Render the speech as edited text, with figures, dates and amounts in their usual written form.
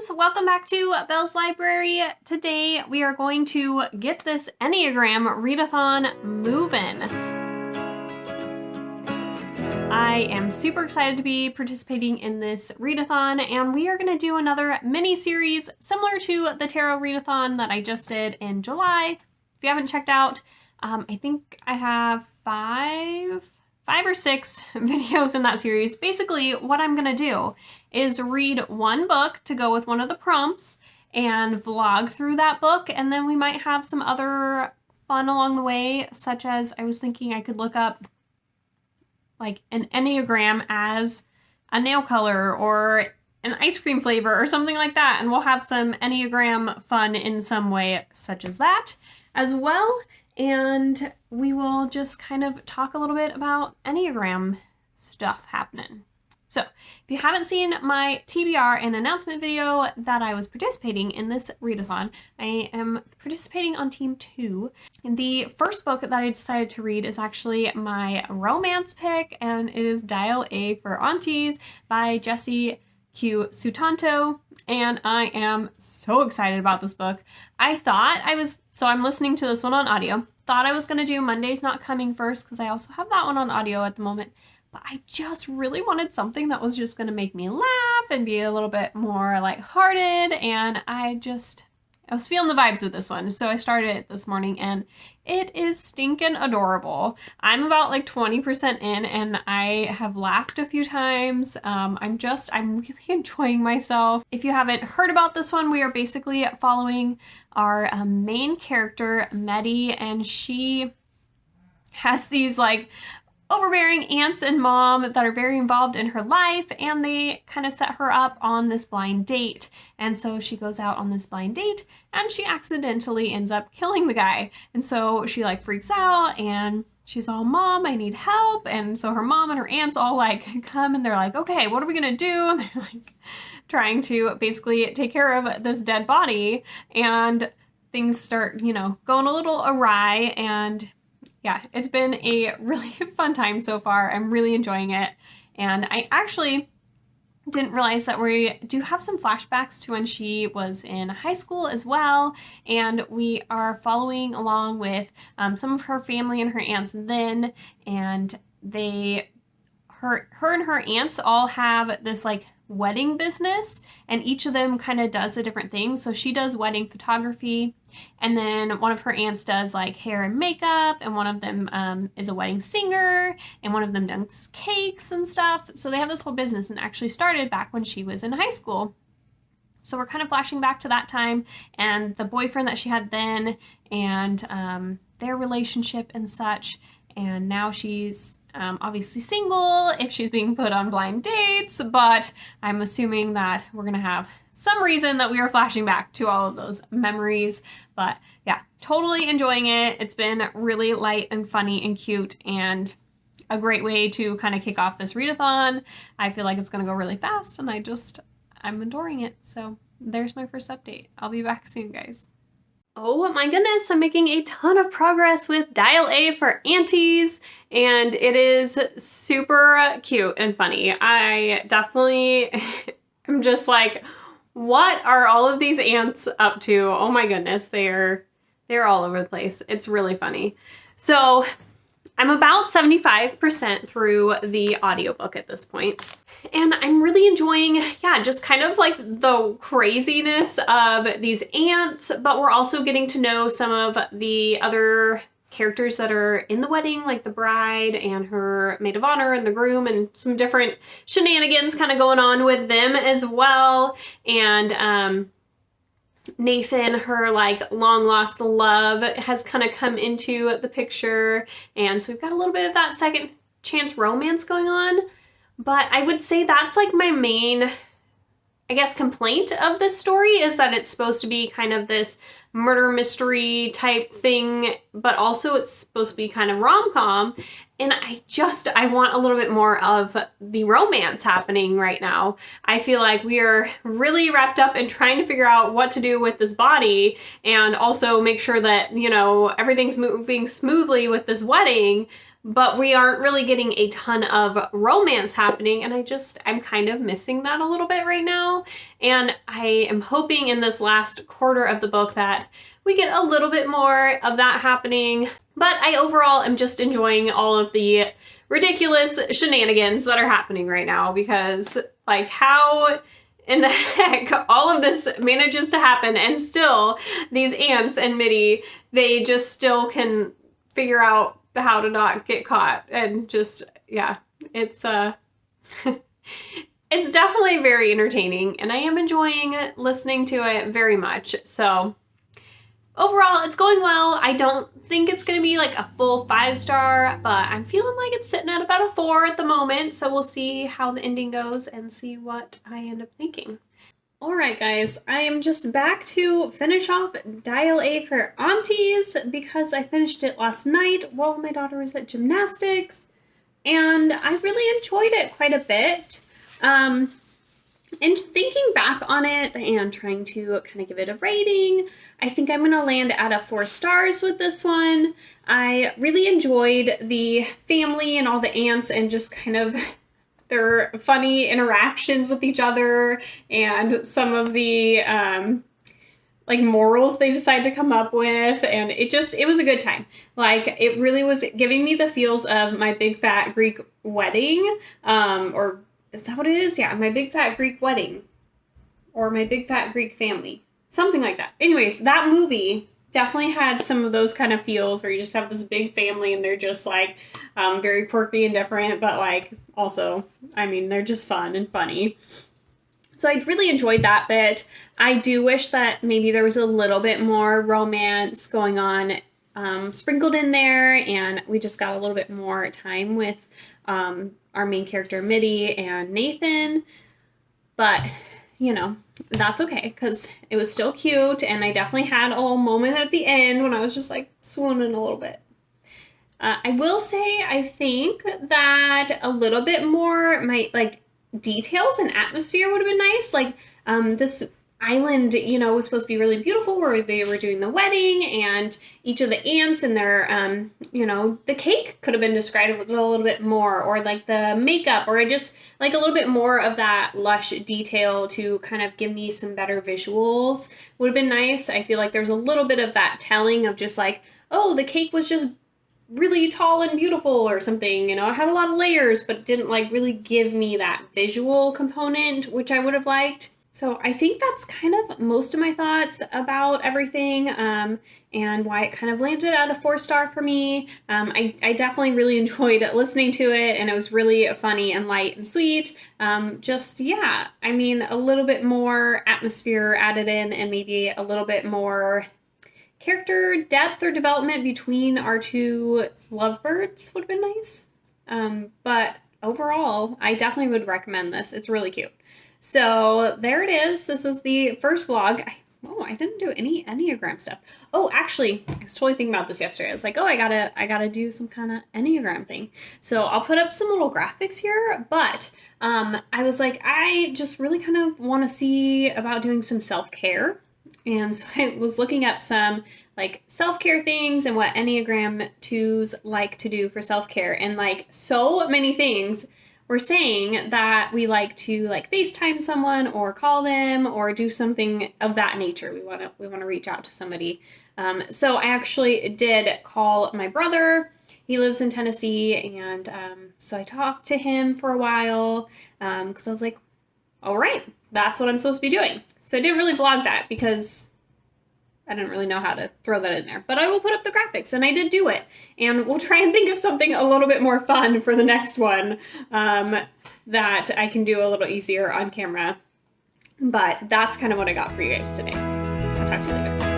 loves! Welcome back to Belle's Library. Today we are going to get this Enneagram Readathon moving. I am super excited to be participating in this readathon, and we are going to do another mini-series similar to the Tarot Readathon that I just did in July. If you haven't checked out, I think I have five or six videos in that series. Basically, what I'm going to do is read one book to go with one of the prompts and vlog through that book, and then we might have some other fun along the way, such as I was thinking I could look up like an Enneagram as a nail color or an ice cream flavor or something like that, and we'll have some Enneagram fun in some way such as that as well. And we will just kind of talk a little bit about Enneagram stuff happening. So if you haven't seen my TBR and announcement video that I was participating in this readathon, I am participating on team 2. And the first book that I decided to read is actually my romance pick, and it is Dial A for Aunties by Jessie Q. Sutanto, and I am so excited about this book. I'm listening to this one on audio. Thought I was going to do Monday's Not Coming first because I also have that one on audio at the moment, but I just really wanted something that was just going to make me laugh and be a little bit more lighthearted, and I was feeling the vibes with this one, so I started it this morning, and it is stinking adorable. I'm about 20% in, and I have laughed a few times. I'm really enjoying myself. If you haven't heard about this one, we are basically following our main character, Meddy, and she has these overbearing aunts and mom that are very involved in her life, and they kind of set her up on this blind date. And so she goes out on this blind date and she accidentally ends up killing the guy. And so she freaks out and she's all, "Mom, I need help." And so her mom and her aunts all come and they're like, "Okay, what are we gonna do?" And they're trying to basically take care of this dead body, and things start, going a little awry. And yeah, it's been a really fun time so far. I'm really enjoying it. And I actually didn't realize that we do have some flashbacks to when she was in high school as well. And we are following along with some of her family and her aunts then. And her and her aunts all have this wedding business, and each of them kind of does a different thing. So she does wedding photography, and then one of her aunts does hair and makeup, and one of them is a wedding singer, and one of them does cakes and stuff. So they have this whole business, and actually started back when she was in high school. So we're kind of flashing back to that time and the boyfriend that she had then, and their relationship and such. And now she's obviously single if she's being put on blind dates, but I'm assuming that we're gonna have some reason that we are flashing back to all of those memories. But yeah, totally enjoying it. It's been really light and funny and cute, and a great way to kind of kick off this readathon. I feel like it's gonna go really fast, and I'm adoring it. So there's my first update. I'll be back soon, guys. Oh my goodness, I'm making a ton of progress with Dial A for Aunties, and it is super cute and funny. I definitely am just what are all of these aunts up to? Oh my goodness, they're all over the place. It's really funny. So I'm about 75% through the audiobook at this point. And I'm really enjoying, just kind of the craziness of these aunts, but we're also getting to know some of the other characters that are in the wedding, like the bride and her maid of honor and the groom, and some different shenanigans kind of going on with them as well. And Nathan, her long lost love, has kind of come into the picture. And so we've got a little bit of that second chance romance going on. But I would say that's my main, complaint of this story, is that it's supposed to be kind of this murder mystery type thing, but also it's supposed to be kind of rom-com. And I want a little bit more of the romance happening right now. I feel like we are really wrapped up in trying to figure out what to do with this body, and also make sure that, everything's moving smoothly with this wedding. but we aren't really getting a ton of romance happening, and I'm kind of missing that a little bit right now. And I am hoping in this last quarter of the book that we get a little bit more of that happening. But I overall am just enjoying all of the ridiculous shenanigans that are happening right now, because like, how in the heck all of this manages to happen, and still these aunts and Mitty, they just still can figure out how to not get caught. And just, yeah, it's it's definitely very entertaining, and I am enjoying listening to it very much. So overall, it's going well. I don't think it's going to be like a full 5-star, but I'm feeling like it's sitting at about a 4 at the moment. So we'll see how the ending goes and see what I end up thinking. All right, guys, I am just back to finish off Dial A for Aunties, because I finished it last night while my daughter was at gymnastics, and I really enjoyed it quite a bit. And thinking back on it and trying to kind of give it a rating, I think I'm going to land at a 4 stars with this one. I really enjoyed the family and all the aunts and just kind of their funny interactions with each other, and some of the like morals they decide to come up with, and it was a good time. Like, it really was giving me the feels of My Big Fat Greek Wedding, or is that what it is? Yeah, My Big Fat Greek Wedding, or My Big Fat Greek Family, something like that. Anyways, that movie definitely had some of those kind of feels where you just have this big family and they're just like very quirky and different, but like also, I mean, they're just fun and funny. So I really enjoyed that bit. I do wish that maybe there was a little bit more romance going on sprinkled in there, and we just got a little bit more time with our main character Mitty and Nathan. But, you know, that's okay, because it was still cute, and I definitely had a little moment at the end when I was just like swooning a little bit. I will say, I think that a little bit more details and atmosphere would have been nice. Like, this island, you know, was supposed to be really beautiful, where they were doing the wedding, and each of the aunts and their, you know, the cake could have been described a little bit more, or like the makeup, or just like a little bit more of that lush detail to kind of give me some better visuals would have been nice. I feel like there's a little bit of that telling of just like, oh, the cake was just really tall and beautiful or something, you know, it had a lot of layers, but it didn't like really give me that visual component, which I would have liked. So I think that's kind of most of my thoughts about everything, and why it kind of landed at a 4-star for me. I definitely really enjoyed listening to it, and it was really funny and light and sweet. Yeah, I mean, a little bit more atmosphere added in, and maybe a little bit more character depth or development between our two lovebirds would have been nice. But overall, I definitely would recommend this. It's really cute. So there it is. This is the first vlog. I didn't do any Enneagram stuff. Oh, actually, I was totally thinking about this yesterday. I was like, oh, I gotta do some kind of Enneagram thing. So I'll put up some little graphics here, but I was like, I just really kind of want to see about doing some self-care. And so I was looking up some like self-care things and what Enneagram 2s like to do for self-care. And like so many things we're saying that we like to like FaceTime someone or call them or do something of that nature. We want to reach out to somebody. So I actually did call my brother. He lives in Tennessee, and so I talked to him for a while because I was like, all right, that's what I'm supposed to be doing. So I didn't really vlog that because I didn't really know how to throw that in there, but I will put up the graphics, and I did do it. And we'll try and think of something a little bit more fun for the next one that I can do a little easier on camera. But that's kind of what I got for you guys today. I'll talk to you later.